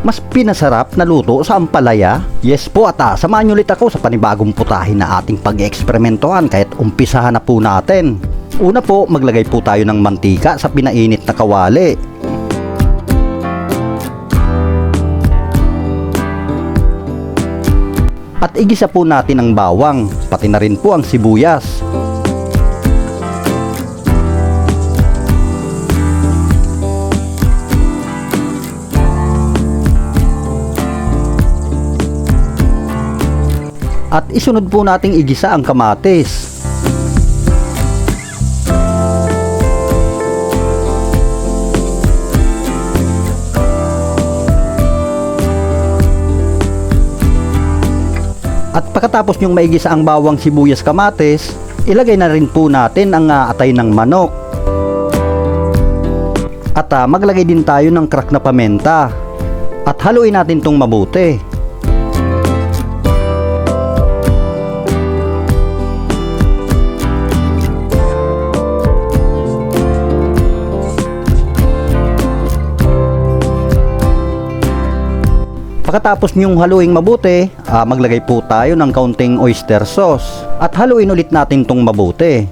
mas pinasarap na luto sa ampalaya? Yes po, at samahan nyo ulit ako sa panibagong putahin na ating pag-eksperimentohan, kahit umpisahan na po natin. Una po, maglagay po tayo ng mantika sa pinainit na kawali. At igisa po natin ang bawang, pati na rin po ang sibuyas. At isunod po nating igisa ang kamatis. At pagkatapos nyong maigisa ang bawang, sibuyas, kamatis, ilagay na rin po natin ang atay ng manok. At maglagay din tayo ng crack na pamenta. At haluin natin itong mabuti. Pagkatapos nyong haluing mabuti, maglagay po tayo ng kaunting oyster sauce at haluin ulit natin tong mabuti.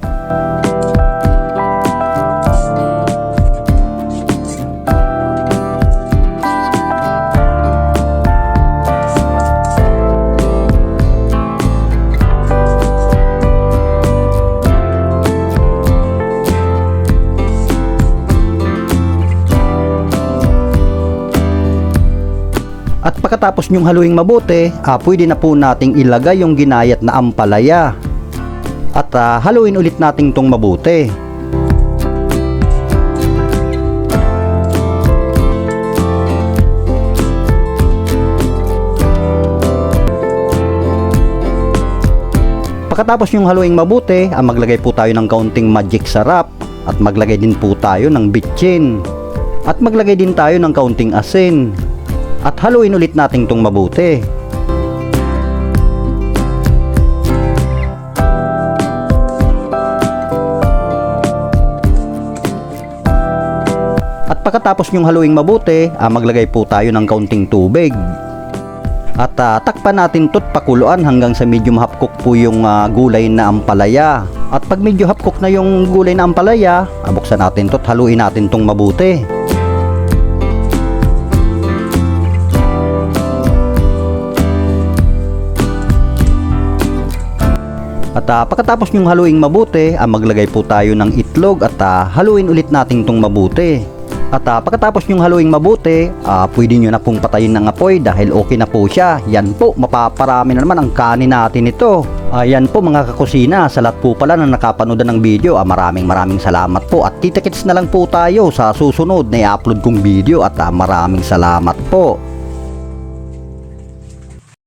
At pagkatapos nyong haluing mabuti, pwede na po nating ilagay yung ginayat na ampalaya. At haluin ulit natin tong mabuti. Pagkatapos nyong haluing mabuti, maglagay po tayo ng kaunting magic sarap. At maglagay din po tayo ng bitchin. At maglagay din tayo ng kaunting asin. At haluin ulit natin itong mabuti. At pagkatapos nyong haluing mabuti, maglagay po tayo ng kaunting tubig. At takpan natin ito't pakuluan hanggang sa medium half cook po yung gulay na ampalaya. At pag medyo half cook na yung gulay na ampalaya, buksan natin ito't haluin natin itong mabuti. At pagkatapos nyong haluing mabuti, maglagay po tayo ng itlog at haluin ulit natin itong mabuti. At pagkatapos nyong haluing mabuti, pwede nyo na pong patayin ng apoy dahil okay na po siya. Yan po, mapaparami na naman ang kanin natin ito. Yan po mga kakusina, sa lahat po pala na nakapanood ng video, maraming salamat po. At kita-kits na lang po tayo sa susunod na i-upload kong video at maraming salamat po.